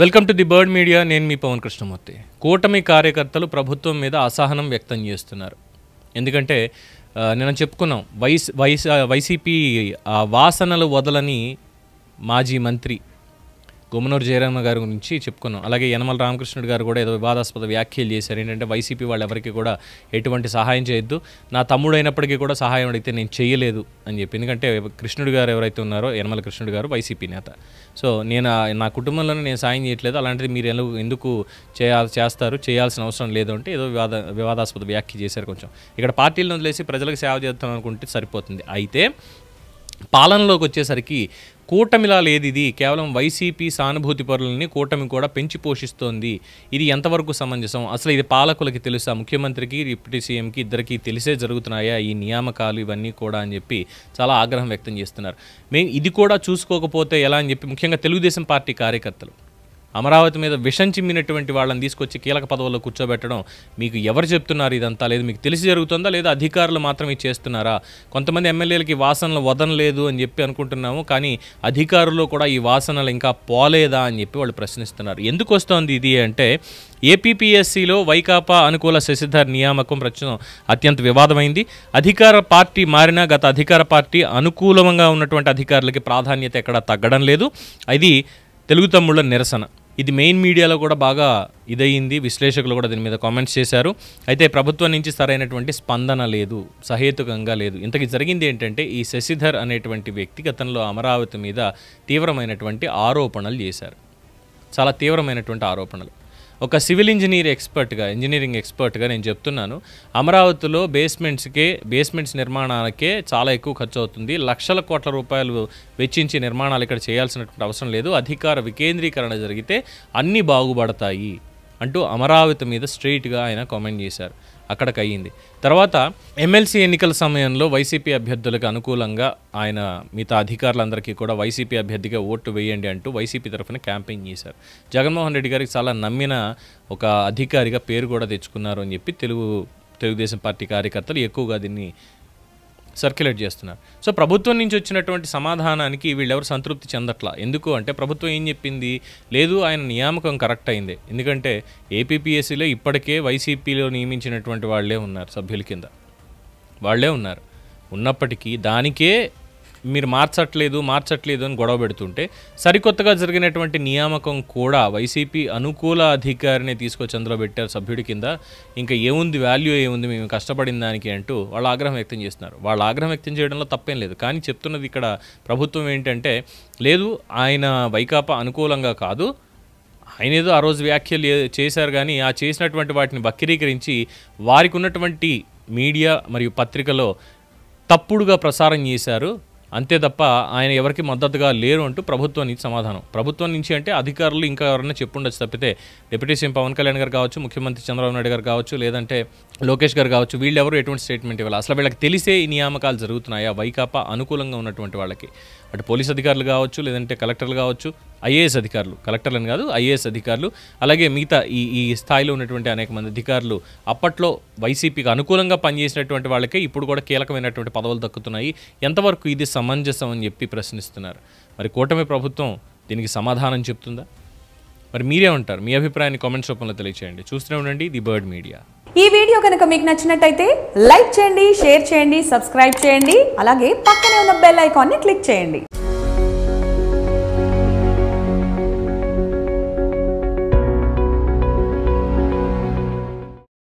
Welcome to the bird media. నేను మీ పవన్ కృష్ణమూర్తి. కూటమి కార్యకర్తలు ప్రభుత్వం మీద అసహనం వ్యక్తం చేస్తున్నారు. ఎందుకంటే నేను చెప్పుకున్నాం, వైసీపీ వాసనలు వదలని మాజీ మంత్రి గుమ్మనూరు జయరామ గారి గురించి చెప్పుకున్నాం. అలాగే యనమల రామకృష్ణుడు గారు కూడా ఏదో వివాదాస్పద వ్యాఖ్యలు చేశారు. ఏంటంటే వైసీపీ వాళ్ళు ఎవరికి కూడా ఎటువంటి సహాయం చేయొద్దు, నా తమ్ముడు అయినప్పటికీ కూడా సహాయం అడిగితే నేను చేయలేదు అని చెప్పి. ఎందుకంటే కృష్ణుడు గారు ఎవరైతే ఉన్నారో, యనమల కృష్ణుడు గారు వైసీపీ నేత. సో నేను నా కుటుంబంలోనే నేను సాయం చేయట్లేదు, అలాంటిది మీరు ఎందుకు చేయాల్సిన అవసరం లేదు అంటే ఏదో వివాదాస్పద వ్యాఖ్య చేశారు. కొంచెం ఇక్కడ పార్టీలను వదిలేసి ప్రజలకు సేవ చేస్తాం అనుకుంటే సరిపోతుంది. అయితే పాలనలోకి వచ్చేసరికి కూటమిలా లేదు, ఇది కేవలం వైసీపీ సానుభూతి పరులని కూటమి కూడా పెంచి పోషిస్తోంది. ఇది ఎంతవరకు సమంజసం? అసలు ఇది పాలకులకి తెలుసా? ముఖ్యమంత్రికి, డిప్యూటీ సీఎంకి ఇద్దరికి తెలిసే జరుగుతున్నాయా ఈ నియామకాలు ఇవన్నీ కూడా అని చెప్పి చాలా ఆగ్రహం వ్యక్తం చేస్తున్నారు. మేము ఇది కూడా చూసుకోకపోతే ఎలా అని చెప్పి ముఖ్యంగా తెలుగుదేశం పార్టీ కార్యకర్తలు అమరావతి మీద విషం చిమ్మినటువంటి వాళ్ళని తీసుకొచ్చి కీలక పదవుల్లో కూర్చోబెట్టడం మీకు ఎవరు చెప్తున్నారు? ఇదంతా లేదు, మీకు తెలిసి జరుగుతుందా లేదా అధికారులు మాత్రమే చేస్తున్నారా? కొంతమంది ఎమ్మెల్యేలకి వాసనలు వదనలేదు అని చెప్పి అనుకుంటున్నాము, కానీ అధికారులు కూడా ఈ వాసనలు ఇంకా పోలేదా అని చెప్పి వాళ్ళు ప్రశ్నిస్తున్నారు. ఎందుకు వస్తోంది ఇది అంటే, ఏపీపీఎస్సీలో వైకాపా అనుకూల శశిధర్ నియామకం ప్రస్తుతం అత్యంత వివాదమైంది. అధికార పార్టీ మారినా గత అధికార పార్టీ అనుకూలంగా ఉన్నటువంటి అధికారులకి ప్రాధాన్యత ఎక్కడా తగ్గడం లేదు. ఇది తెలుగు తమ్ముళ్ళ నిరసన. ఇది మెయిన్ మీడియాలో కూడా బాగా ఇదయింది, విశ్లేషకులు కూడా దీని మీద కామెంట్స్ చేశారు. అయితే ప్రభుత్వం నుంచి సరైనటువంటి స్పందన లేదు, సహేతుకంగా లేదు. ఇంతకీ జరిగింది ఏంటంటే, ఈ శశిధర్ అనేటువంటి వ్యక్తి గతంలో అమరావతి మీద తీవ్రమైనటువంటి ఆరోపణలు చేశారు, చాలా తీవ్రమైనటువంటి ఆరోపణలు. ఒక సివిల్ ఇంజనీరింగ్ ఎక్స్పర్ట్గా నేను చెప్తున్నాను, అమరావతిలో బేస్మెంట్స్ నిర్మాణాలకే చాలా ఎక్కువ ఖర్చు అవుతుంది. లక్షల కోట్ల రూపాయలు వెచ్చించి నిర్మాణాలు ఇక్కడ చేయాల్సినటువంటి అవసరం లేదు. అధికార వికేంద్రీకరణ జరిగితే అన్నీ బాగుపడతాయి అంటూ అమరావతి మీద స్ట్రెయిట్గా ఆయన కామెంట్ చేశారు. అక్కడికి అయ్యింది. తర్వాత ఎమ్మెల్సీ ఎన్నికల సమయంలో వైసీపీ అభ్యర్థులకు అనుకూలంగా ఆయన మిగతా అధికారులందరికీ కూడా వైసీపీ అభ్యర్థిగా ఓటు వేయండి అంటూ వైసీపీ తరఫున క్యాంపెయిన్ చేశారు. జగన్మోహన్ రెడ్డి గారికి చాలా నమ్మిన ఒక అధికారిగా పేరు కూడా తెచ్చుకున్నారు అని చెప్పి తెలుగుదేశం పార్టీ కార్యకర్తలు ఎక్కువగా దీన్ని సర్క్యులేట్ చేస్తున్నారు. సో ప్రభుత్వం నుంచి వచ్చినటువంటి సమాధానానికి వీళ్ళెవరు సంతృప్తి చెందట్లా. ఎందుకు అంటే, ప్రభుత్వం ఏం చెప్పింది? లేదు, ఆయన నియామకం కరెక్ట్ అయిందే. ఎందుకంటే ఏపీపీఎస్సీలో ఇప్పటికే వైసీపీలో నియమించినటువంటి వాళ్ళే ఉన్నారు, సభ్యుల కింద వాళ్ళే ఉన్నారు. ఉన్నప్పటికీ దానికే మీరు మార్చట్లేదు అని గొడవ పెడుతుంటే, సరికొత్తగా జరిగినటువంటి నియామకం కూడా వైసీపీ అనుకూల అధికారిని తీసుకొచ్చి అందులో పెట్టారు సభ్యుడి కింద. ఇంకా ఏముంది, వాల్యూ ఏముంది మేము కష్టపడిన దానికి అంటూ వాళ్ళు ఆగ్రహం వ్యక్తం చేస్తున్నారు. వాళ్ళు ఆగ్రహం వ్యక్తం చేయడంలో తప్పేం లేదు, కానీ చెప్తున్నది ఇక్కడ ప్రభుత్వం ఏంటంటే, లేదు ఆయన వైకాపా అనుకూలంగా కాదు, ఆయన ఏదో ఆ రోజు వ్యాఖ్యలు చేశారు, కానీ ఆ చేసినటువంటి వాటిని వక్రీకరించి వారికి ఉన్నటువంటి మీడియా మరియు పత్రికలో తప్పుడుగా ప్రసారం చేశారు, అంతే తప్ప ఆయన ఎవరికి మద్దతుగా లేరు అంటూ ప్రభుత్వం నుంచి సమాధానం. ప్రభుత్వం నుంచి అంటే అధికారులు ఇంకా ఎవరైనా చెప్పుండొచ్చు తప్పితే, డిప్యూటీ సీఎం పవన్ కళ్యాణ్ గారు కావచ్చు, ముఖ్యమంత్రి చంద్రబాబు నాయుడు గారు కావచ్చు, లేదంటే లోకేష్ గారు కావచ్చు, వీళ్ళెవరు ఎటువంటి స్టేట్మెంట్ ఇవ్వాలి? అసలు వీళ్ళకి తెలిసే ఈ నియామకాలు జరుగుతున్నాయా వైకాపా అనుకూలంగా ఉన్నటువంటి వాళ్ళకి? అటు పోలీస్ అధికారులు కావచ్చు, లేదంటే కలెక్టర్లు కావచ్చు, ఐఏఎస్ అధికారులు, కలెక్టర్లను కాదు ఐఏఎస్ అధికారులు, అలాగే మిగతా ఈ స్థాయిలో ఉన్నటువంటి అనేక మంది అధికారులు అప్పట్లో వైసీపీకి అనుకూలంగా పనిచేసినటువంటి వాళ్ళకే ఇప్పుడు కూడా కీలకమైనటువంటి పదవులు దక్కుతున్నాయి. ఎంతవరకు ఇది సమంజసం అని చెప్పి ప్రశ్నిస్తున్నారు. మరి కూటమి ప్రభుత్వం దీనికి సమాధానం చెప్తుందా? మరి మీరేమంటారు? మీ అభిప్రాయాన్ని కామెంట్స్ రూపంలో తెలియచేయండి. చూస్తూనే ఉండండి ది బర్డ్ మీడియా. ఈ వీడియో కనుక మీకు నచ్చినట్టయితే లైక్ చేయండి, షేర్ చేయండి, సబ్స్క్రైబ్ చేయండి, అలాగే పక్కనే ఉన్న బెల్ ఐకాన్ని క్లిక్ చేయండి.